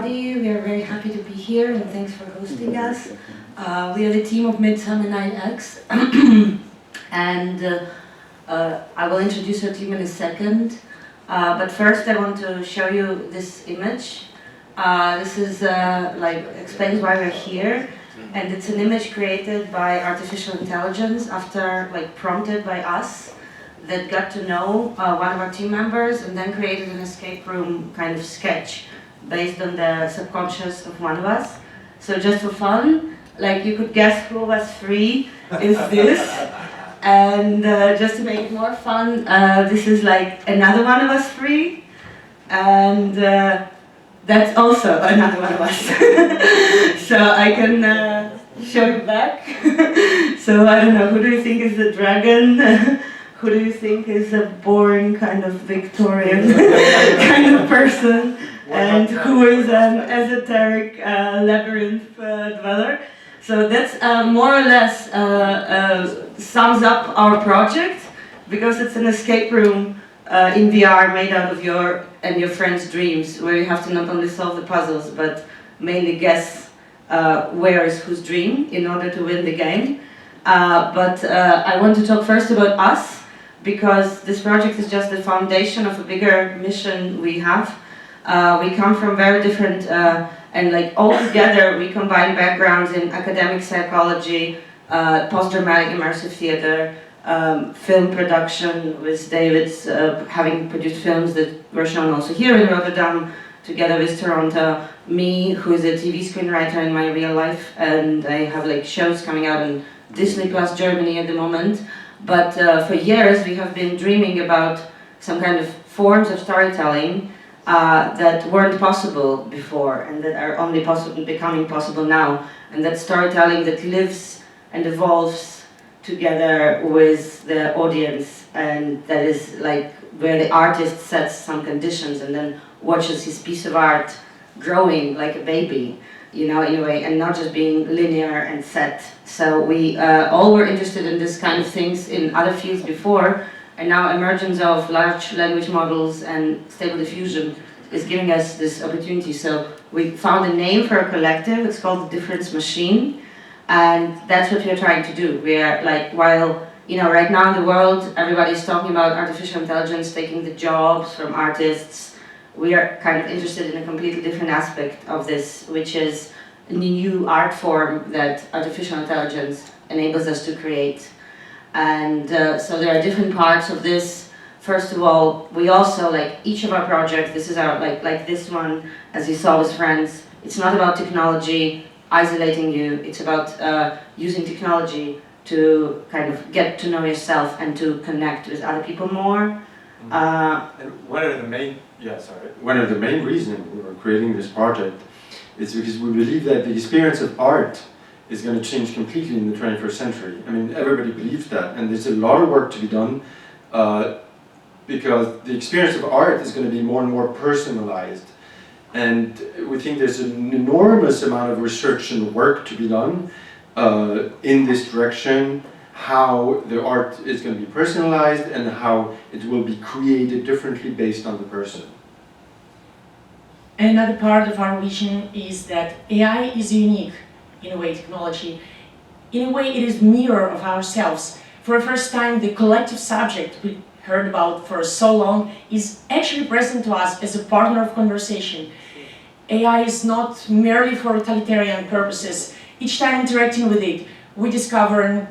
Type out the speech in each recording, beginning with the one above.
everybody. We are very happy to be here and thanks for hosting us. We are the team of Midsummernight X and I will introduce our team in a second. But first I want to show you this image. This is explains why we're here, and it's an image created by artificial intelligence after prompted by us, that got to know one of our team members and then created an escape room kind of sketch based on the subconscious of one of us. So just for fun, you could guess who of us three is this. And just to make it more fun, this is another one of us three. And that's also another one of us. So I can show you back. So I don't know, who do you think is the dragon? Who do you think is a boring kind of Victorian kind of person? And who is an esoteric labyrinth dweller? So that's more or less sums up our project, because it's an escape room in VR made out of your and your friends' dreams, where you have to not only solve the puzzles, but mainly guess where is whose dream in order to win the game. But I want to talk first about us, because this project is just the foundation of a bigger mission we have. We come from very different, and all together we combine backgrounds in academic psychology, post-dramatic immersive theater, film production, with David's having produced films that were shown also here in Rotterdam, together with Toronto, me, who is a TV screenwriter in my real life, and I have shows coming out in Disney Plus Germany at the moment. But for years we have been dreaming about some kind of forms of storytelling that weren't possible before, and that are only becoming possible now. And that storytelling that lives and evolves together with the audience, and that is where the artist sets some conditions and then watches his piece of art growing like a baby, in a way, and not just being linear and set. So we all were interested in this kind of things in other fields before, and now emergence of large language models and stable diffusion is giving us this opportunity. So we found a name for a collective. It's called the Difference Machine, and that's what we're trying to do. We are while right now in the world everybody's talking about artificial intelligence taking the jobs from artists, we are kind of interested in a completely different aspect of this, which is a new art form that artificial intelligence enables us to create. And so there are different parts of this. First of all, we also, each of our projects, this is our, like this one, as you saw with friends, it's not about technology isolating you, it's about using technology to kind of get to know yourself and to connect with other people more. And one of the main reasons we were creating this project is because we believe that the experience of art is going to change completely in the 21st century. I mean, everybody believes that, and there's a lot of work to be done because the experience of art is going to be more and more personalized. And we think there's an enormous amount of research and work to be done in this direction, how the art is going to be personalized and how it will be created differently based on the person. Another part of our vision is that AI is unique, in a way, technology. In a way, it is mirror of ourselves. For the first time, the collective subject we heard about for so long is actually present to us as a partner of conversation. AI is not merely for utilitarian purposes. Each time interacting with it, we discover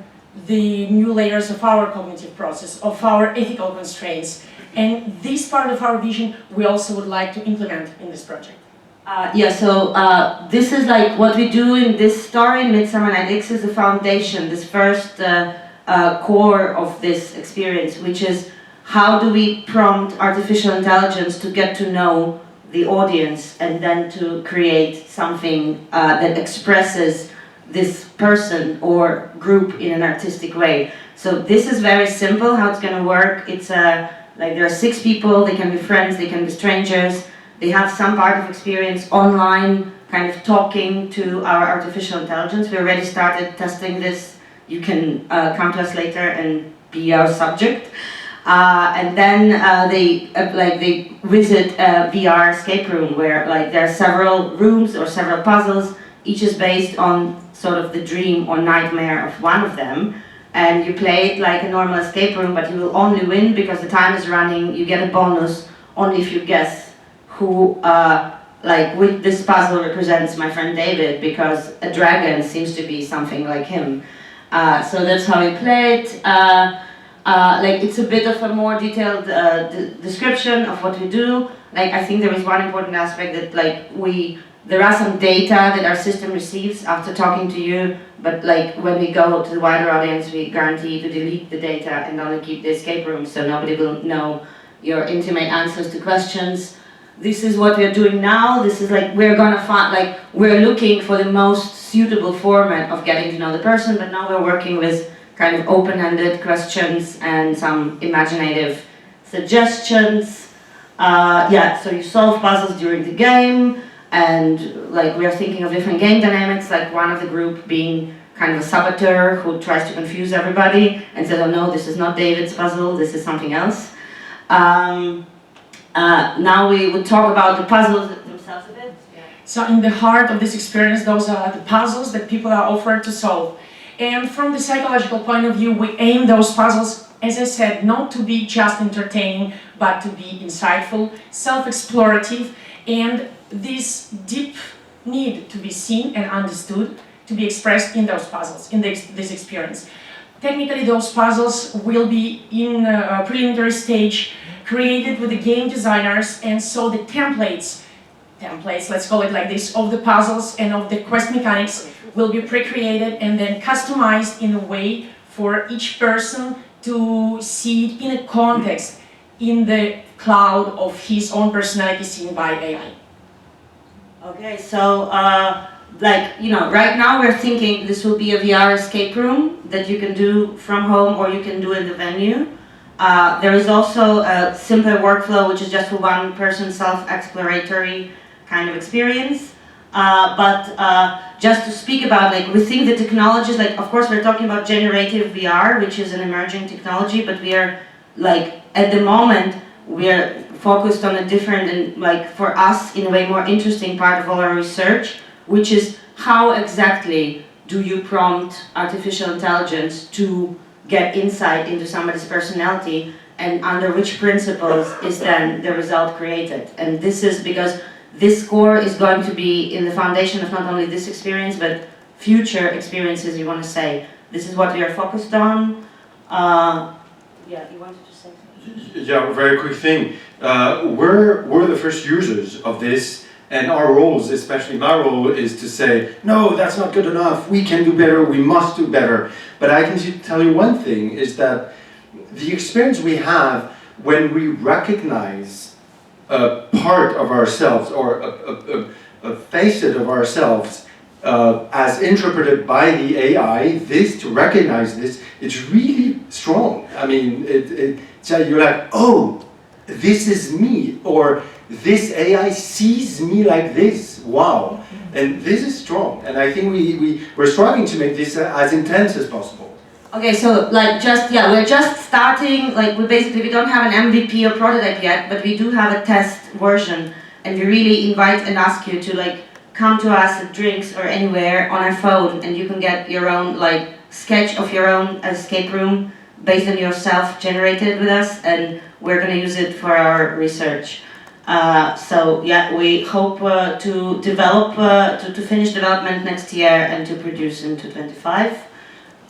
the new layers of our cognitive process, of our ethical constraints. And this part of our vision we also would like to implement in this project. This is what we do in this story. Midsummernight X is the foundation, this first core of this experience, which is how do we prompt artificial intelligence to get to know the audience and then to create something that expresses this person or group in an artistic way. So this is very simple how it's going to work. It's there are 6 people, they can be friends, they can be strangers, they have some part of experience online, kind of talking to our artificial intelligence. We already started testing this. You can come to us later and be our subject. And then they visit a VR escape room where there are several rooms or several puzzles. Each is based on sort of the dream or nightmare of one of them. And you play it like a normal escape room, but you will only win because the time is running. You get a bonus only if you guess who, with this puzzle represents my friend David, because a dragon seems to be something like him. So that's how we play it. It's a bit of a more detailed description of what we do. I think there is one important aspect that there are some data that our system receives after talking to you, but when we go to the wider audience, we guarantee to delete the data and only keep the escape room, so nobody will know your intimate answers to questions. This is what we're doing now. This is we're gonna find, we're looking for the most suitable format of getting to know the person, but now we're working with kind of open-ended questions and some imaginative suggestions. So you solve puzzles during the game, and we are thinking of different game dynamics, one of the group being kind of a saboteur who tries to confuse everybody and says, oh no, this is not David's puzzle, this is something else. Now we would talk about the puzzles themselves a bit. Yeah. So in the heart of this experience, those are the puzzles that people are offered to solve. And from the psychological point of view, we aim those puzzles, as I said, not to be just entertaining, but to be insightful, self-explorative, and this deep need to be seen and understood to be expressed in those puzzles, in this experience. Technically, those puzzles will be in a preliminary stage, created with the game designers, and so the templates, let's call it like this, of the puzzles and of the quest mechanics will be pre-created and then customized in a way for each person to see it in a context, in the cloud of his own personality seen by AI. Okay, so right now we're thinking this will be a VR escape room that you can do from home or you can do in the venue. There is also a simpler workflow which is just for one person, self-exploratory kind of experience. Just to speak about, we think the technologies, of course we're talking about generative VR, which is an emerging technology, but we are, at the moment, we are focused on a different and, for us, in a way more interesting part of all our research, which is how exactly do you prompt artificial intelligence to get insight into somebody's personality, and under which principles is then the result created. And this is because this core is going to be in the foundation of not only this experience, but future experiences, you want to say. This is what we are focused on. Yeah, you wanted to say something? Yeah, very quick thing. We're the first users of this, and our roles, especially my role, is to say, no, that's not good enough, we can do better, we must do better. But I can tell you one thing, is that the experience we have when we recognize a part of ourselves or a facet of ourselves as interpreted by the AI, to recognize this, it's really strong. I mean, you're like, oh, this is me, or this AI sees me like this, wow. And this is strong, and I think we're striving to make this as intense as possible. Okay, so we're just starting, we don't have an MVP or prototype yet, but we do have a test version, and we really invite and ask you to come to us at drinks or anywhere on our phone, and you can get your own sketch of your own escape room based on yourself generated with us, and we're going to use it for our research. We hope to develop, to finish development next year and to produce in 2025.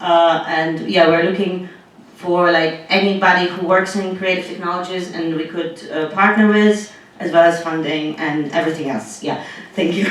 We're looking for anybody who works in creative technologies and we could partner with, as well as funding and everything else. Yeah, thank you.